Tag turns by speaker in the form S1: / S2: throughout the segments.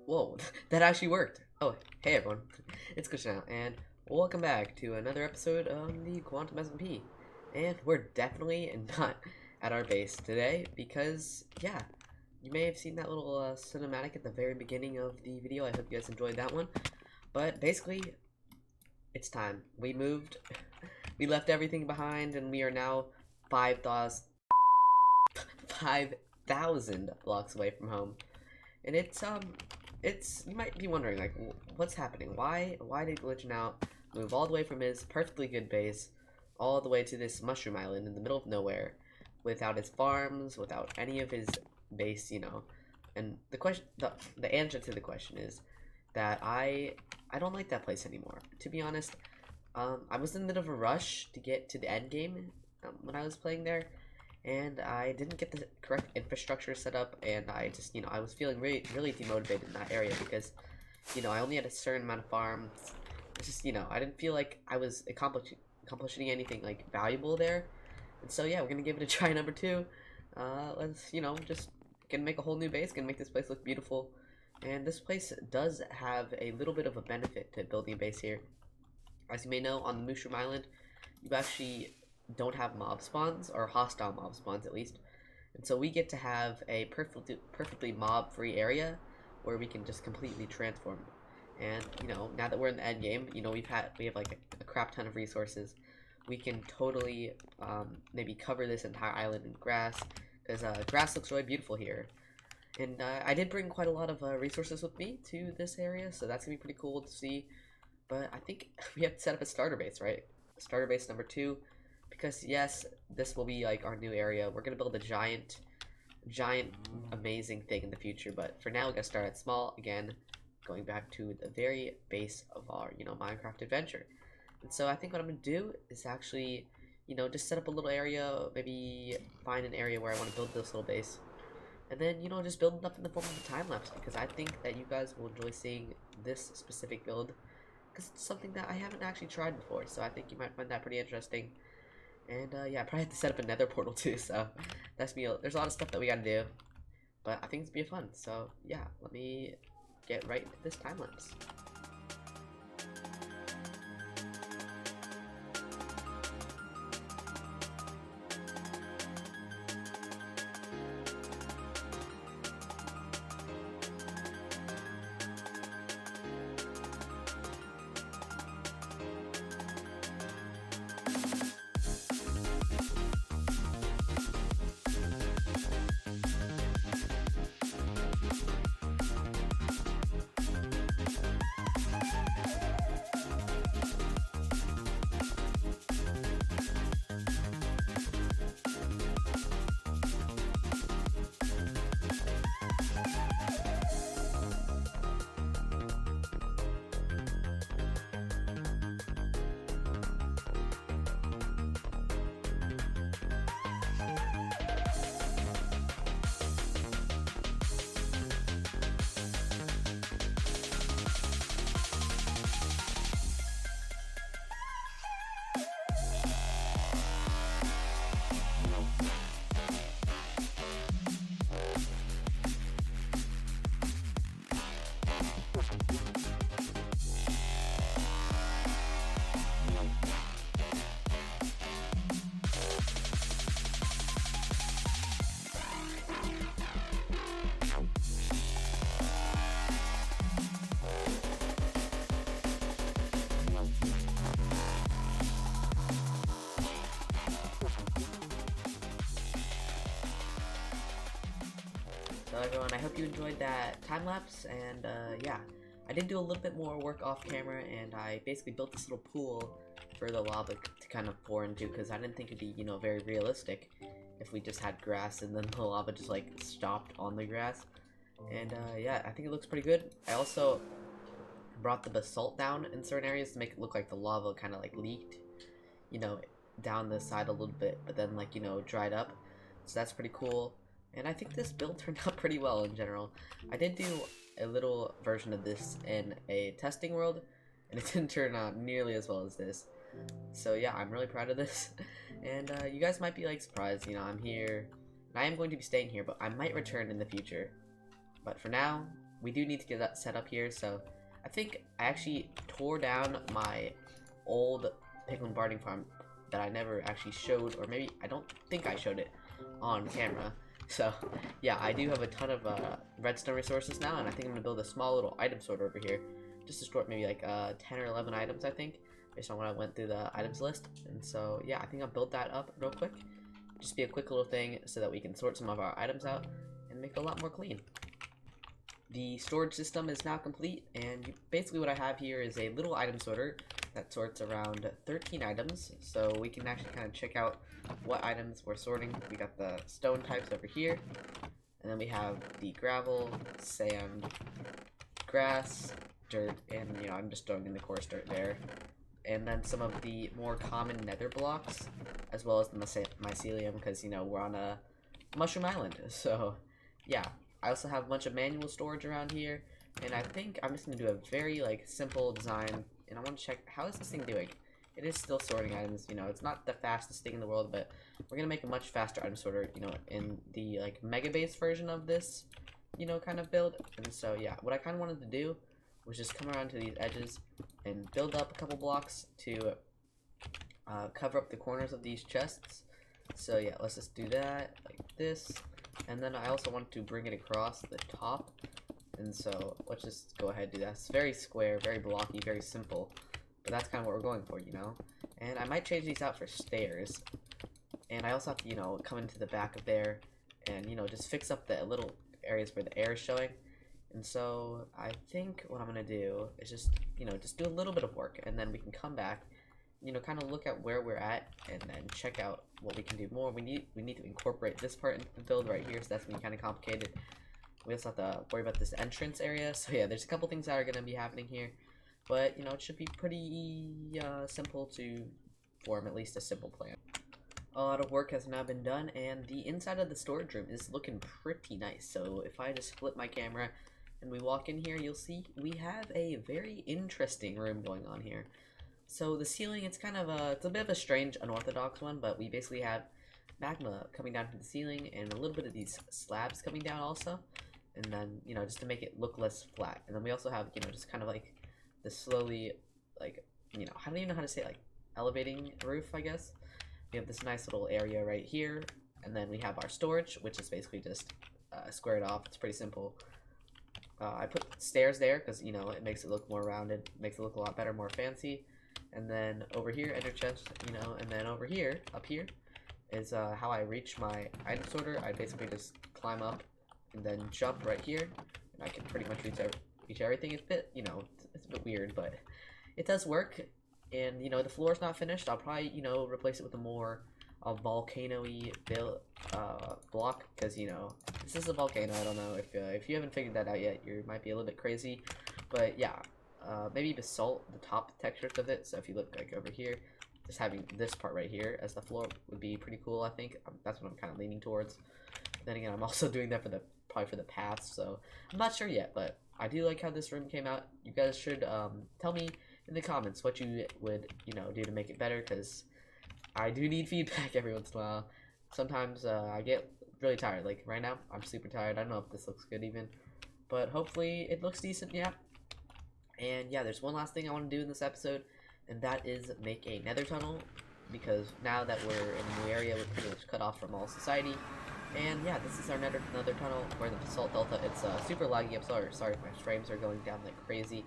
S1: Whoa, that actually worked. Oh, hey everyone, it's GlitchNOut, and welcome back to another episode of the Quantum SMP. And we're definitely not at our base today because, yeah, you may have seen that little cinematic at the very beginning of the video. I hope you guys enjoyed that one. But basically, it's time. We moved, we left everything behind, and we are now 5,000 blocks away from home. And it's you might be wondering, like, what's happening? Why did GlitchNOut move all the way from his perfectly good base all the way to this mushroom island in the middle of nowhere without his farms, without any of his base, you know? And the question, the answer to the question is that I don't like that place anymore. To be honest, I was in a bit of a rush to get to the end game when I was playing there, and I didn't get the correct infrastructure set up, and I just, you know, I was feeling really demotivated in that area because, you know, I only had a certain amount of farms. It's just, you know, I didn't feel like I was accomplishing anything like valuable there. And so yeah, we're gonna give it a try number 2. Let's, you know, just gonna make a whole new base, gonna make this place look beautiful. And this place does have a little bit of a benefit to building a base here. As you may know, on the Mushroom Island, you actually don't have mob spawns, or hostile mob spawns at least, and so we get to have a perfectly mob free area where we can just completely transform. And you know, now that we're in the end game, you know, we have like a crap ton of resources. We can totally maybe cover this entire island in grass, because grass looks really beautiful here. And I did bring quite a lot of resources with me to this area, so that's gonna be pretty cool to see. But I think we have to set up a starter base, right? Starter base number 2. Because yes, this will be like our new area. We're gonna build a giant, amazing thing in the future. But for now, we gotta start at small again, going back to the very base of our, you know, Minecraft adventure. And so I think what I'm gonna do is actually, you know, just set up a little area. Maybe find an area where I want to build this little base, and then, you know, just build it up in the form of a time lapse. Because I think that you guys will enjoy seeing this specific build, because it's something that I haven't actually tried before. So I think you might find that pretty interesting. And yeah, I probably have to set up a nether portal too, so that's me. There's a lot of stuff that we gotta do, but I think it's gonna be fun. So yeah, let me get right into this time lapse. So everyone, I hope you enjoyed that time lapse, and yeah, I did do a little bit more work off camera, and I basically built this little pool for the lava to kind of pour into, because I didn't think it'd be, you know, very realistic if we just had grass and then the lava just like stopped on the grass. And yeah, I think it looks pretty good. I also brought the basalt down in certain areas to make it look like the lava kind of like leaked, you know, down the side a little bit, but then, like, you know, dried up. So that's pretty cool. And I think this build turned out pretty well in general. I did do a little version of this in a testing world, and it didn't turn out nearly as well as this. So yeah, I'm really proud of this. And you guys might be like surprised, you know, I'm here. And I am going to be staying here, but I might return in the future. But for now, we do need to get that set up here. So I think I actually tore down my old piglin barding farm that I never actually showed, or maybe I don't think I showed it on camera. So yeah, I do have a ton of redstone resources now, and I think I'm gonna build a small little item sorter over here, just to store maybe like 10 or 11 items, I think, based on when I went through the items list. And so yeah, I think I'll build that up real quick. Just be a quick little thing so that we can sort some of our items out and make it a lot more clean. The storage system is now complete, and basically what I have here is a little item sorter that sorts around 13 items, so we can actually kind of check out what items we're sorting. We got the stone types over here, and then we have the gravel, sand, grass, dirt, and you know, I'm just throwing in the coarse dirt there, and then some of the more common nether blocks, as well as the mycelium, because you know, we're on a mushroom island. So yeah, I also have a bunch of manual storage around here, and I think I'm just going to do a very like simple design, and I want to check how is this thing doing. It is still sorting items, you know, it's not the fastest thing in the world, but we're going to make a much faster item sorter, you know, in the like mega base version of this, you know, kind of build. And so yeah, what I kind of wanted to do was just come around to these edges and build up a couple blocks to cover up the corners of these chests. So yeah, let's just do that like this. And then I also want to bring it across the top, and so let's just go ahead and do that. It's very square, very blocky, very simple, but that's kind of what we're going for, you know. And I might change these out for stairs, and I also have to, you know, come into the back of there and, you know, just fix up the little areas where the air is showing. And so I think what I'm gonna do is just, you know, just do a little bit of work, and then we can come back, you know, kind of look at where we're at, and then check out what we can do more. We need to incorporate this part into the build right here, so that's gonna be kind of complicated. We also have to worry about this entrance area. So yeah, there's a couple things that are gonna be happening here, but you know, it should be pretty simple to form at least a simple plan. A lot of work has now been done, and the inside of the storage room is looking pretty nice. So if I just flip my camera and we walk in here, you'll see we have a very interesting room going on here. So the ceiling, it's kind of it's a bit of a strange, unorthodox one, but we basically have magma coming down from the ceiling and a little bit of these slabs coming down also, and then, you know, just to make it look less flat. And then we also have, you know, just kind of like the slowly, like, you know, I don't even know how to say it, like elevating roof, I guess. We have this nice little area right here, and then we have our storage, which is basically just squared off. It's pretty simple. I put stairs there because, you know, it makes it look more rounded, makes it look a lot better, more fancy. And then over here, ender chest, you know, and then over here, up here, is how I reach my item sorter. I basically just climb up and then jump right here, and I can pretty much reach everything. It's a bit, you know, it's a bit weird, but it does work. And, you know, the floor's not finished. I'll probably, you know, replace it with a more volcano-y block, because, you know, this is a volcano. I don't know if you haven't figured that out yet, you might be a little bit crazy, but yeah. Maybe basalt, the top textures of it. So if you look like over here, just having this part right here as the floor would be pretty cool. I think that's what I'm kind of leaning towards. But then again, I'm also doing that for the probably for the paths, so I'm not sure yet. But I do like how this room came out. You guys should tell me in the comments what you would, you know, do to make it better, because I do need feedback every once in a while. Sometimes I get really tired. Like right now, I'm super tired. I don't know if this looks good even, but hopefully it looks decent. Yeah. And yeah, there's one last thing I want to do in this episode, and that is make a nether tunnel, because now that we're in a new area, we're pretty much cut off from all society. And yeah, this is our nether tunnel. We're in the basalt delta. It's super laggy. I'm sorry if my frames are going down like crazy.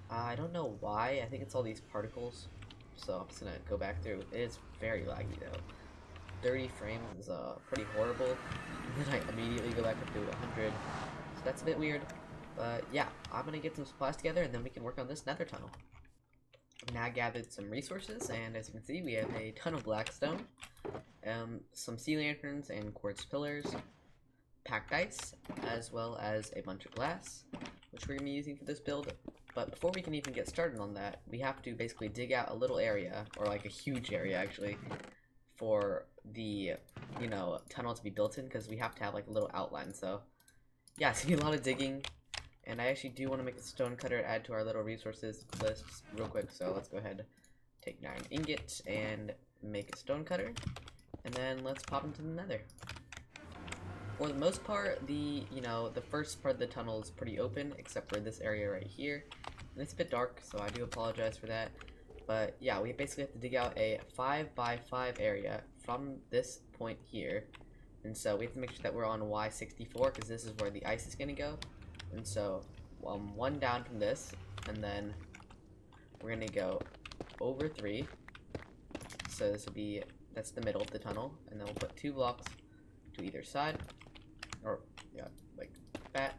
S1: I don't know why. I think it's all these particles. So I'm just gonna go back through. It is very laggy though. 30 frames is pretty horrible. And then I immediately go back up to 100. So that's a bit weird. But yeah, I'm gonna get some supplies together, and then we can work on this nether tunnel. I've now gathered some resources, and as you can see, we have a ton of blackstone, some sea lanterns and quartz pillars, packed ice, as well as a bunch of glass, which we're gonna be using for this build. But before we can even get started on that, we have to basically dig out a little area, or like a huge area actually, for the, you know, tunnel to be built in, because we have to have like a little outline. So yeah, it's gonna be a lot of digging. And I actually do want to make a stone cutter to add to our little resources list real quick. So let's go ahead, take 9 ingots and make a stone cutter. And then let's pop into the nether. for the most part, the first part of the tunnel is pretty open, except for this area right here. And it's a bit dark, so I do apologize for that. But yeah, we basically have to dig out a 5x5 area from this point here. And so we have to make sure that we're on Y64, because this is where the ice is going to go. And so, one down from this, and then we're going to go over 3. So this will be, that's the middle of the tunnel. And then we'll put 2 blocks to either side. Or, yeah, like that.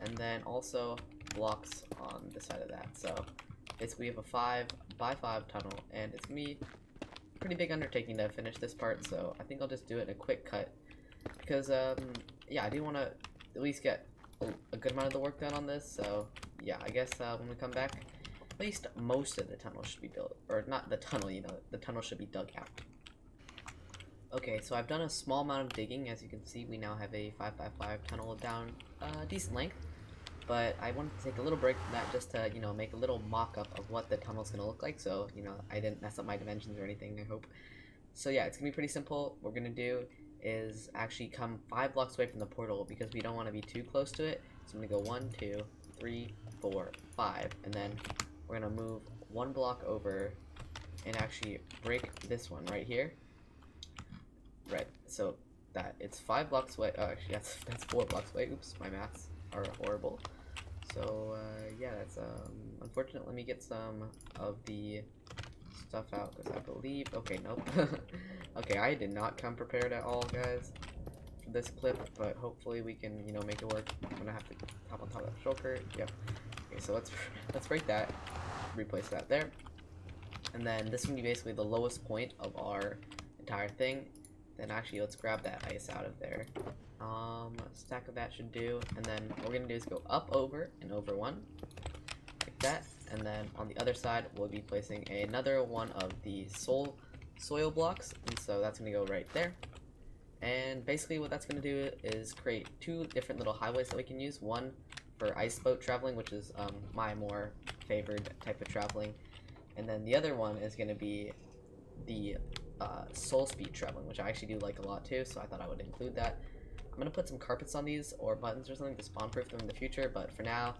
S1: And then also blocks on the side of that. So basically we have a 5x5 tunnel, and it's going to be a pretty big undertaking to finish this part. So I think I'll just do it in a quick cut. Because, yeah, I do want to at least get a good amount of the work done on this. So yeah, I guess when we come back, at least most of the tunnel should be built. Or not the tunnel, the tunnel should be dug out. Okay, so I've done a small amount of digging. As you can see, we now have a 5x5 tunnel down decent length. But I wanted to take a little break from that just to, make a little mock-up of what the tunnel's going to look like. So, I didn't mess up my dimensions or anything, I hope. So yeah, it's going to be pretty simple. What we're going to do is actually come 5 blocks away from the portal because we don't want to be too close to it. So I'm going to go 1, 2, 3, 4, 5. And then we're going to move 1 block over and actually break this one right here. Right, so that it's 5 blocks away. Oh, actually, that's 4 blocks away. Oops, my maths are horrible. So yeah, that's unfortunate. Let me get some of the stuff out because I believe. Okay, nope. Okay, I did not come prepared at all, guys, for this clip, but hopefully we can, make it work. I'm gonna have to hop on top of that shulker. Yep. Okay, so let's break that, replace that there, and then this will be basically the lowest point of our entire thing. Then actually, let's grab that ice out of there. A stack of that should do, and then what we're gonna do is go up, over, and over 1, like that, and then on the other side we'll be placing another one of the soil blocks, and so that's gonna go right there. And basically what that's gonna do is create 2 different little highways that we can use. One for ice boat traveling, which is my more favored type of traveling, and then the other one is gonna be the soul speed traveling, which I actually do like a lot too, so I thought I would include that. I'm gonna put some carpets on these or buttons or something to spawn proof them in the future, but for now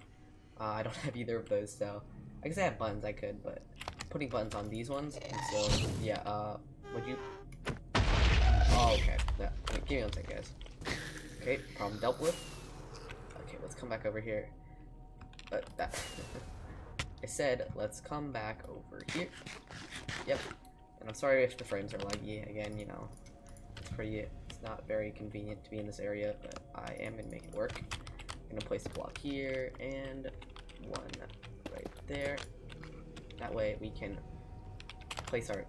S1: I don't have either of those. So I guess I have buttons, I could, but I'm putting buttons on these ones. And so yeah, would you? Oh, okay. Yeah, wait, give me 1 second, guys. Okay, problem dealt with. Okay, let's come back over here. But that I said let's come back over here. Yep. And I'm sorry if the frames are laggy again. It's not very convenient to be in this area, but I am gonna make it work. I'm gonna place a block here and 1 right there. That way we can place our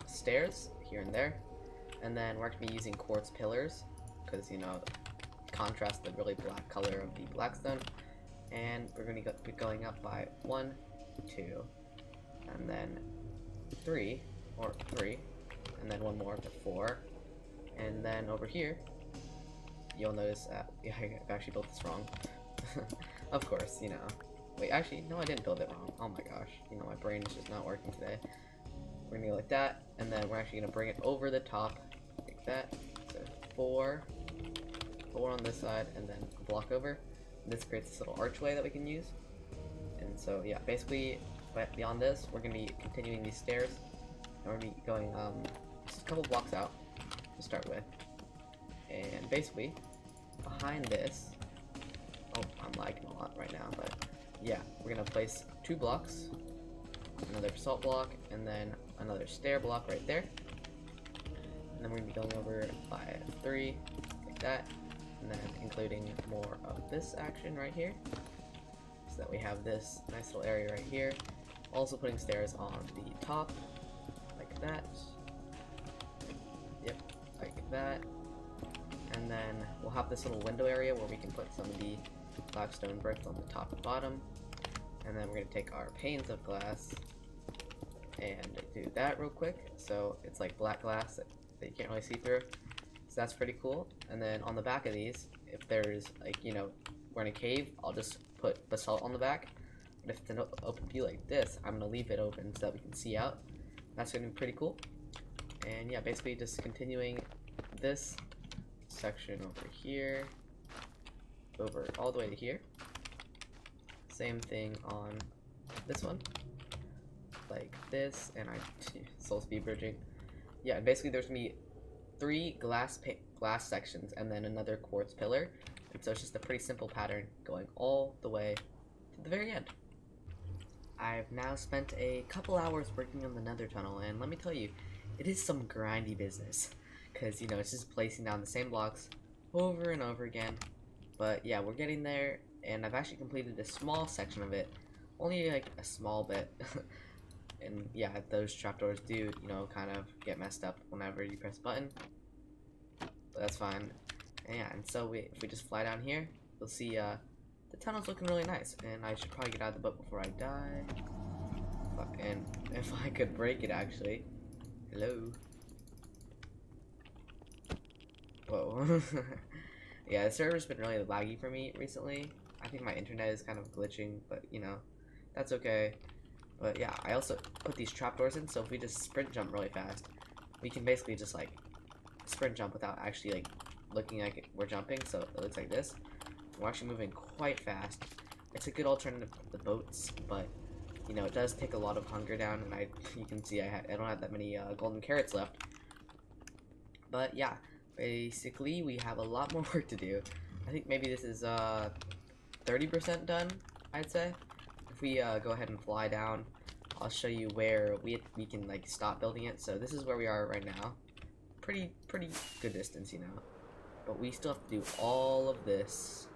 S1: stairs here and there, and then we're actually using quartz pillars because contrast the really black color of the blackstone. And we're gonna be going up by 1, 2, and then 3, and then 1 more to 4. And then over here, you'll notice, yeah, I actually built this wrong. Of course, Wait, actually, no, I didn't build it wrong. Oh my gosh, my brain is just not working today. We're gonna go like that, and then we're actually gonna bring it over the top, like that. So 4 on this side, and then a block over. And this creates this little archway that we can use. And so, yeah, basically, but beyond this, we're gonna be continuing these stairs, and we're gonna be going just a couple blocks out to start with, and basically behind this, oh, I'm lagging a lot right now, but yeah, we're gonna place 2 blocks, another basalt block, and then another stair block right there, and then we're gonna be going over by 3 like that, and then including more of this action right here, so that we have this nice little area right here. Also putting stairs on the top like that. Yep, like that. And then we'll have this little window area where we can put some of the blackstone bricks on the top and bottom. And then we're going to take our panes of glass and do that real quick. So it's like black glass that you can't really see through. So that's pretty cool. And then on the back of these, if there's we're in a cave, I'll just put basalt on the back. But if it's an open view like this, I'm going to leave it open so that we can see out. That's going to be pretty cool. And yeah, basically just continuing this section over here, over all the way to here. Same thing on this one, like this, and soul speed bridging. Yeah, basically there's gonna be 3 glass sections and then another quartz pillar, and so it's just a pretty simple pattern going all the way to the very end. I've now spent a couple hours working on the Nether tunnel, and let me tell you, it is some grindy business, because, you know, it's just placing down the same blocks over and over again. But yeah, we're getting there, and I've actually completed a small section of it, only like a small bit. And yeah, those trapdoors do, you know, kind of get messed up whenever you press a button, but that's fine. And yeah, and so if we just fly down here, you'll see the tunnel's looking really nice, and I should probably get out of the boat before I die. Fuck, and if I could break it, actually. Hello. Whoa. Yeah, the server's been really laggy for me recently. I think my internet is kind of glitching, but you know, that's okay. But yeah, I also put these trapdoors in, so if we just sprint jump really fast, we can basically just like sprint jump without actually like looking like we're jumping, so it looks like this. We're actually moving quite fast. It's a good alternative to the boats, but you know, it does take a lot of hunger down, and you can see I don't have that many golden carrots left. But yeah, basically we have a lot more work to do. I think maybe this is 30% done, I'd say. If we go ahead and fly down, I'll show you where we can like stop building it. So this is where we are right now. Pretty good distance, you know. But we still have to do all of this.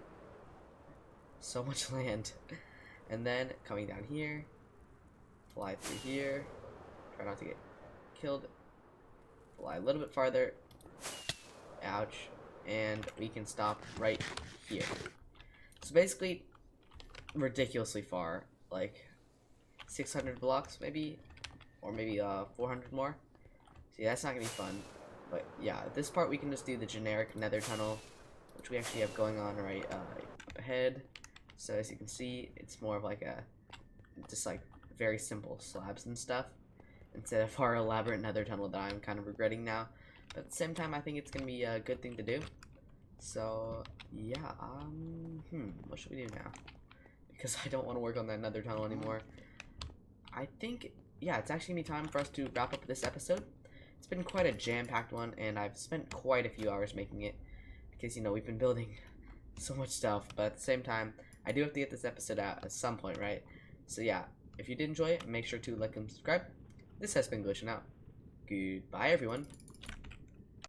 S1: So much land. And then coming down here, fly through here, try not to get killed, fly a little bit farther, ouch, and we can stop right here. So basically, ridiculously far, like 600 blocks maybe, or maybe 400 more. See, that's not gonna be fun. But yeah, this part we can just do the generic Nether tunnel, which we actually have going on right up ahead. So as you can see, it's more of like just like very simple slabs and stuff, instead of our elaborate Nether tunnel that I'm kind of regretting now. But at the same time, I think it's gonna be a good thing to do. So yeah, what should we do now? Because I don't want to work on that Nether tunnel anymore. I think, yeah, it's actually gonna be time for us to wrap up this episode. It's been quite a jam-packed one, and I've spent quite a few hours making it, because, you know, we've been building so much stuff, but at the same time, I do have to get this episode out at some point, right? So yeah, if you did enjoy it, make sure to like and subscribe. This has been GlitchNOut. Goodbye, everyone.